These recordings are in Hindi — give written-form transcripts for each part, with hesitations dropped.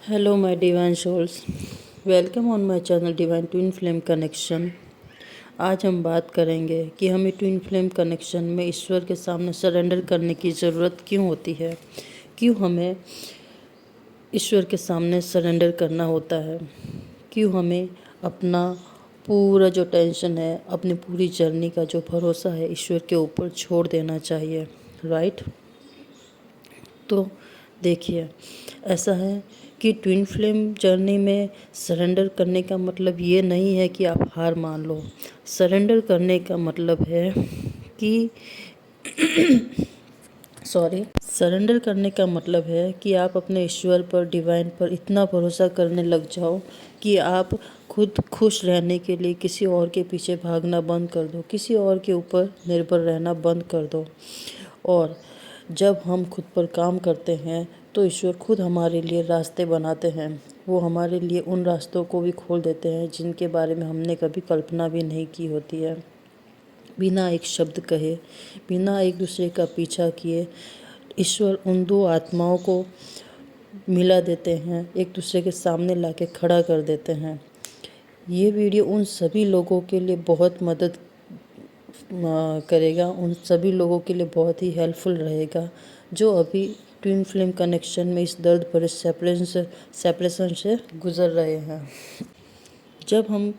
Hello my divine souls, welcome on my channel divine twin flame connection. आज हम बात करेंगे कि हमें ट्विन फ्लेम कनेक्शन में ईश्वर के सामने सरेंडर करने की ज़रूरत क्यों होती है। क्यों हमें ईश्वर के सामने सरेंडर करना होता है। क्यों हमें अपना पूरा जो टेंशन है, अपनी पूरी जर्नी का जो भरोसा है ईश्वर के ऊपर छोड़ देना चाहिए। राइट। तो देखिए, ऐसा है कि ट्विन फ्लेम जर्नी में सरेंडर करने का मतलब ये नहीं है कि आप हार मान लो। सरेंडर करने का मतलब है कि सरेंडर करने का मतलब है कि आप अपने ईश्वर पर, डिवाइन पर इतना भरोसा करने लग जाओ कि आप खुद खुश रहने के लिए किसी और के पीछे भागना बंद कर दो, किसी और के ऊपर निर्भर रहना बंद कर दो। और जब हम खुद पर काम करते हैं तो ईश्वर खुद हमारे लिए रास्ते बनाते हैं। वो हमारे लिए उन रास्तों को भी खोल देते हैं जिनके बारे में हमने कभी कल्पना भी नहीं की होती है। बिना एक शब्द कहे, बिना एक दूसरे का पीछा किए ईश्वर उन दो आत्माओं को मिला देते हैं, एक दूसरे के सामने लाके खड़ा कर देते हैं। ये वीडियो उन सभी लोगों के लिए बहुत मदद करेगा, उन सभी लोगों के लिए बहुत ही हेल्पफुल रहेगा जो अभी ट्विन फ्लेम कनेक्शन में इस दर्द भरे सेपरेशन से गुजर रहे हैं। जब हम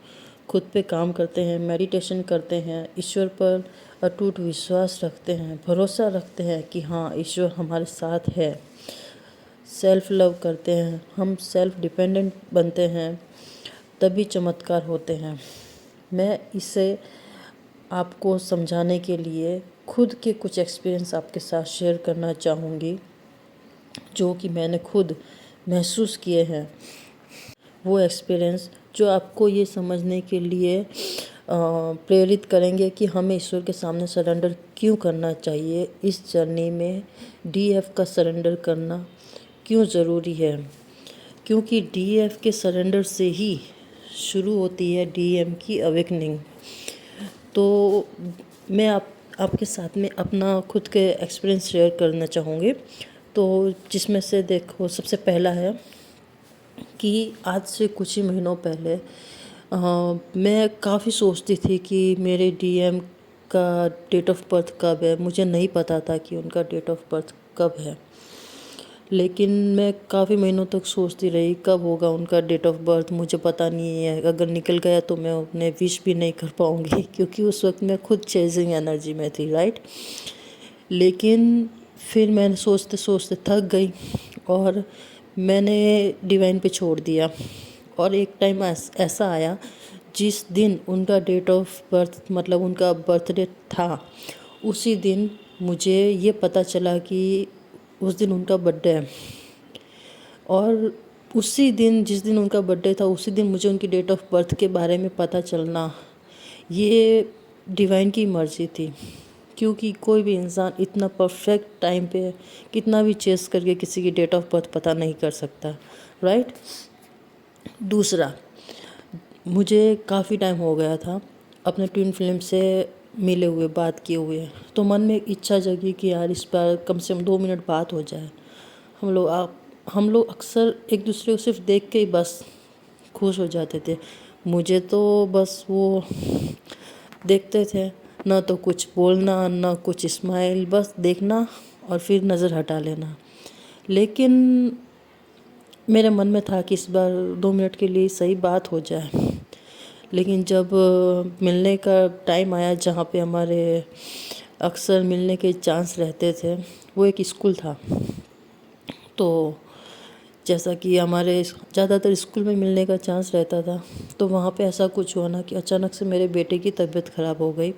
खुद पे काम करते हैं, मेडिटेशन करते हैं, ईश्वर पर अटूट विश्वास रखते हैं, भरोसा रखते हैं कि हाँ ईश्वर हमारे साथ है, सेल्फ लव करते हैं, हम सेल्फ डिपेंडेंट बनते हैं, तभी चमत्कार होते हैं। मैं इसे आपको समझाने के लिए खुद के कुछ एक्सपीरियंस आपके साथ शेयर करना चाहूँगी जो कि मैंने खुद महसूस किए हैं। वो एक्सपीरियंस जो आपको ये समझने के लिए प्रेरित करेंगे कि हमें ईश्वर के सामने सरेंडर क्यों करना चाहिए। इस जर्नी में डीएफ का सरेंडर करना क्यों ज़रूरी है, क्योंकि डीएफ के सरेंडर से ही शुरू होती है डीएम की अवेकनिंग। तो मैं आपके साथ में अपना खुद के एक्सपीरियंस शेयर करना चाहूँगी। तो जिसमें से देखो, सबसे पहला है कि आज से कुछ ही महीनों पहले मैं काफ़ी सोचती थी कि मेरे डीएम का डेट ऑफ बर्थ कब है। मुझे नहीं पता था कि उनका डेट ऑफ बर्थ कब है, लेकिन मैं काफ़ी महीनों तक सोचती रही कब होगा उनका डेट ऑफ बर्थ। मुझे पता नहीं है, अगर निकल गया तो मैं उन्हें विश भी नहीं कर पाऊँगी क्योंकि उस वक्त मैं खुद चेजिंग एनर्जी में थी। राइट। लेकिन फिर मैंने सोचते सोचते थक गई और मैंने डिवाइन पे छोड़ दिया। और एक टाइम ऐसा आया जिस दिन उनका डेट ऑफ बर्थ, मतलब उनका बर्थडे था, उसी दिन मुझे ये पता चला कि उस दिन उनका बर्थडे है। और उसी दिन, जिस दिन उनका बर्थडे था, उसी दिन मुझे उनकी डेट ऑफ बर्थ के बारे में पता चलना, ये डिवाइन की मर्ज़ी थी। क्योंकि कोई भी इंसान इतना परफेक्ट टाइम पे कितना भी चेस करके किसी की डेट ऑफ बर्थ पता नहीं कर सकता। राइट। दूसरा, मुझे काफ़ी टाइम हो गया था अपने ट्विन फ्लेम से मिले हुए, बात किए हुए। तो मन में एक इच्छा जगी कि यार इस बार कम से कम 2 मिनट बात हो जाए। हम लोग अक्सर एक दूसरे को सिर्फ देख के ही बस खुश हो जाते थे। मुझे तो बस वो देखते थे, ना तो कुछ बोलना, ना कुछ स्माइल, बस देखना और फिर नज़र हटा लेना। लेकिन मेरे मन में था कि इस बार 2 मिनट के लिए सही बात हो जाए। लेकिन जब मिलने का टाइम आया, जहाँ पे हमारे अक्सर मिलने के चांस रहते थे, वो एक स्कूल था। तो जैसा कि हमारे ज़्यादातर स्कूल में मिलने का चांस रहता था, तो वहाँ पे ऐसा कुछ हुआ ना कि अचानक से मेरे बेटे की तबीयत ख़राब हो गई।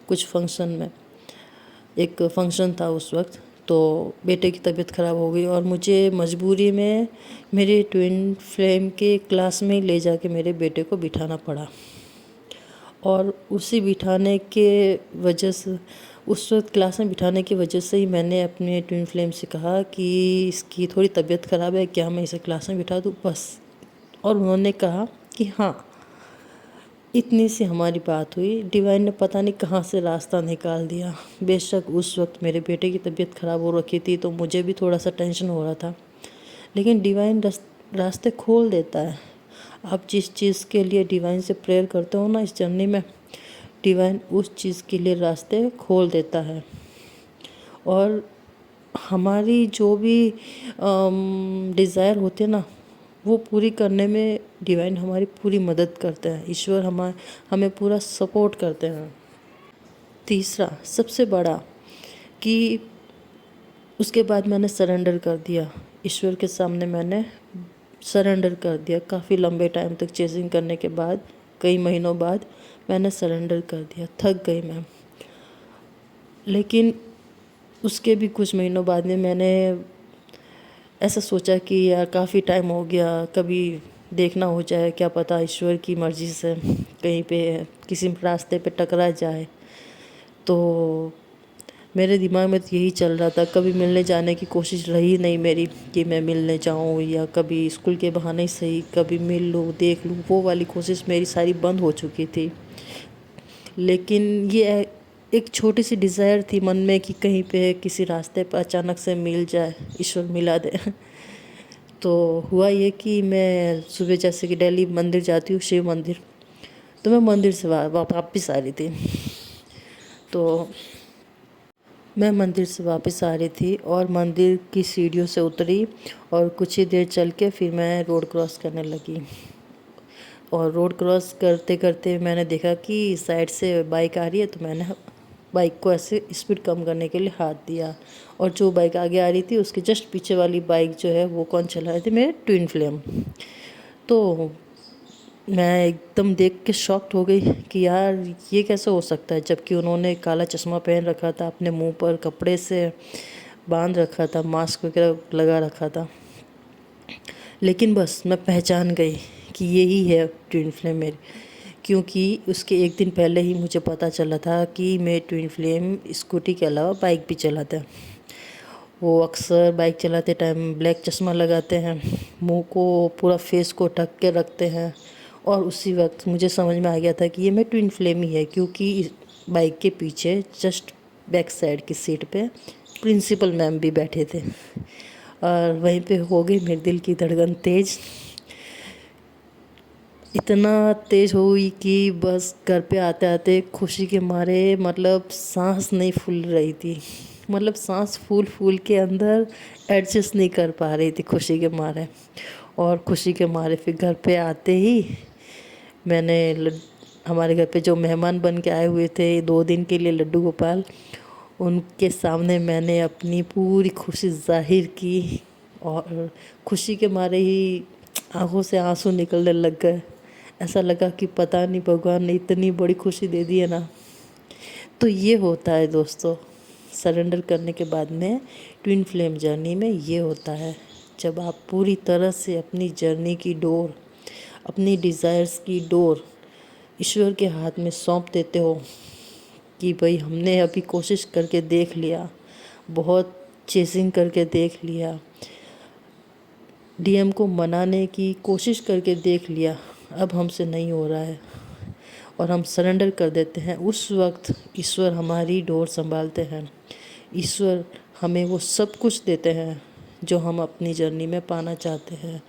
कुछ फंक्शन में, एक फंक्शन था उस वक्त, तो बेटे की तबीयत ख़राब हो गई और मुझे मजबूरी में मेरे ट्विन फ्लेम के क्लास में ले जाके मेरे बेटे को बिठाना पड़ा। और उसी बिठाने के वजह से, उस वक्त क्लास में बिठाने की वजह से ही मैंने अपने ट्विन फ्लेम से कहा कि इसकी थोड़ी तबीयत ख़राब है, क्या मैं इसे क्लास में बिठा दूँ, बस। और उन्होंने कहा कि हाँ। इतनी सी हमारी बात हुई, डिवाइन ने पता नहीं कहाँ से रास्ता निकाल दिया। बेशक उस वक्त मेरे बेटे की तबीयत ख़राब हो रखी थी, तो मुझे भी थोड़ा सा टेंशन हो रहा था, लेकिन डिवाइन रास्ते खोल देता है। आप जिस चीज़ के लिए डिवाइन से प्रेयर करते हो ना इस जर्नी में, डिवाइन उस चीज़ के लिए रास्ते खोल देता है। और हमारी जो भी डिज़ायर होते हैं ना, वो पूरी करने में डिवाइन हमारी पूरी मदद करते हैं। ईश्वर हमें पूरा सपोर्ट करते हैं। तीसरा सबसे बड़ा कि उसके बाद मैंने सरेंडर कर दिया ईश्वर के सामने। मैंने सरेंडर कर दिया। काफ़ी लंबे टाइम तक चेजिंग करने के बाद, कई महीनों बाद मैंने सरेंडर कर दिया। थक गई मैं। लेकिन उसके भी कुछ महीनों बाद में मैंने ऐसा सोचा कि यार काफ़ी टाइम हो गया, कभी देखना हो जाए, क्या पता ईश्वर की मर्ज़ी से कहीं पे किसी रास्ते पे टकरा जाए। तो मेरे दिमाग में तो यही चल रहा था। कभी मिलने जाने की कोशिश रही नहीं मेरी कि मैं मिलने जाऊं, या कभी स्कूल के बहाने सही कभी मिल लूँ, देख लूँ, वो वाली कोशिश मेरी सारी बंद हो चुकी थी। लेकिन ये एक छोटी सी डिज़ायर थी मन में कि कहीं पे किसी रास्ते पर अचानक से मिल जाए, ईश्वर मिला दे। तो हुआ ये कि मैं सुबह जैसे कि डेली मंदिर जाती हूँ, शिव मंदिर, तो मैं मंदिर से वापस आ रही थी। तो मैं मंदिर से वापस आ रही थी और मंदिर की सीढ़ियों से उतरी और कुछ ही देर चल के फिर मैं रोड क्रॉस करने लगी। और रोड क्रॉस करते करते मैंने देखा कि साइड से बाइक आ रही है, तो मैंने बाइक को ऐसे स्पीड कम करने के लिए हाथ दिया। और जो बाइक आगे आ रही थी उसके जस्ट पीछे वाली बाइक जो है वो कौन चला रहे थे? मेरे ट्विन फ्लेम। तो मैं एकदम देख के शॉक्ड हो गई कि यार ये कैसे हो सकता है, जबकि उन्होंने काला चश्मा पहन रखा था, अपने मुंह पर कपड़े से बांध रखा था, मास्क वगैरह लगा रखा था। लेकिन बस मैं पहचान गई कि यही है ट्विन फ्लेम मेरी, क्योंकि उसके एक दिन पहले ही मुझे पता चला था कि मेरे ट्विन फ्लेम स्कूटी के अलावा बाइक भी चलाते हैं। वो अक्सर बाइक चलाते टाइम ब्लैक चश्मा लगाते हैं, मुंह को पूरा फेस को ढक के रखते हैं। और उसी वक्त मुझे समझ में आ गया था कि ये मेरा ट्विन फ्लेम ही है, क्योंकि बाइक के पीछे जस्ट बैक साइड की सीट पे प्रिंसिपल मैम भी बैठे थे। और वहीं पे हो गई मेरे दिल की धड़कन तेज़। इतना तेज़ हो गई कि बस घर पे आते आते खुशी के मारे मतलब सांस नहीं फूल रही थी। मतलब सांस फूल फूल के अंदर एडजस्ट नहीं कर पा रही थी खुशी के मारे। और खुशी के मारे फिर घर पे आते ही मैंने हमारे घर पे जो मेहमान बन के आए हुए थे 2 दिन के लिए, लड्डू गोपाल, उनके सामने मैंने अपनी पूरी खुशी जाहिर की। और खुशी के मारे ही आंखों से आंसू निकलने लग गए। ऐसा लगा कि पता नहीं भगवान ने इतनी बड़ी खुशी दे दी है ना। तो ये होता है दोस्तों, सरेंडर करने के बाद में ट्विन फ्लेम जर्नी में ये होता है। जब आप पूरी तरह से अपनी जर्नी की डोर, अपनी डिज़ायर्स की डोर ईश्वर के हाथ में सौंप देते हो कि भाई हमने अभी कोशिश करके देख लिया, बहुत चेसिंग करके देख लिया, डीएम को मनाने की कोशिश करके देख लिया, अब हमसे नहीं हो रहा है, और हम सरेंडर कर देते हैं। उस वक्त ईश्वर हमारी डोर संभालते हैं। ईश्वर हमें वो सब कुछ देते हैं जो हम अपनी जर्नी में पाना चाहते हैं।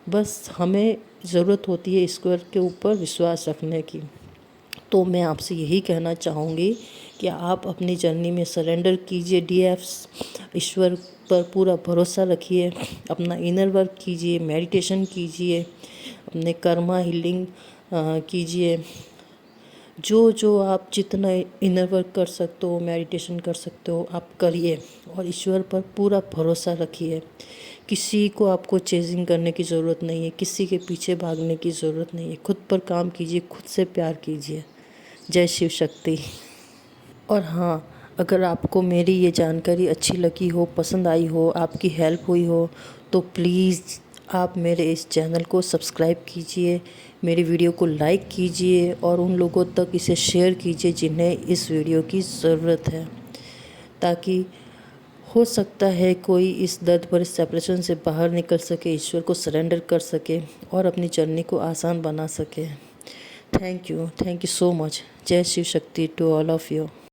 बस हमें ज़रूरत होती है ईश्वर के ऊपर विश्वास रखने की। तो मैं आपसे यही कहना चाहूँगी कि आप अपनी जर्नी में सरेंडर कीजिए डीएफ्स, ईश्वर पर पूरा भरोसा रखिए, अपना इनर वर्क कीजिए, मेडिटेशन कीजिए, अपने कर्मा हीलिंग कीजिए। जो जो आप जितना इनर वर्क कर सकते हो, मेडिटेशन कर सकते हो, आप करिए और ईश्वर पर पूरा भरोसा रखिए। किसी को आपको चेजिंग करने की ज़रूरत नहीं है, किसी के पीछे भागने की ज़रूरत नहीं है। खुद पर काम कीजिए, खुद से प्यार कीजिए। जय शिव शक्ति। और हाँ, अगर आपको मेरी ये जानकारी अच्छी लगी हो, पसंद आई हो, आपकी हेल्प हुई हो, तो प्लीज़ आप मेरे इस चैनल को सब्सक्राइब कीजिए, मेरी वीडियो को लाइक कीजिए और उन लोगों तक इसे शेयर कीजिए जिन्हें इस वीडियो की ज़रूरत है, ताकि हो सकता है कोई इस दर्द भरे सेपरेशन से बाहर निकल सके, ईश्वर को सरेंडर कर सके और अपनी जर्नी को आसान बना सके। Thank you so much. जय Shiv Shakti to all of you.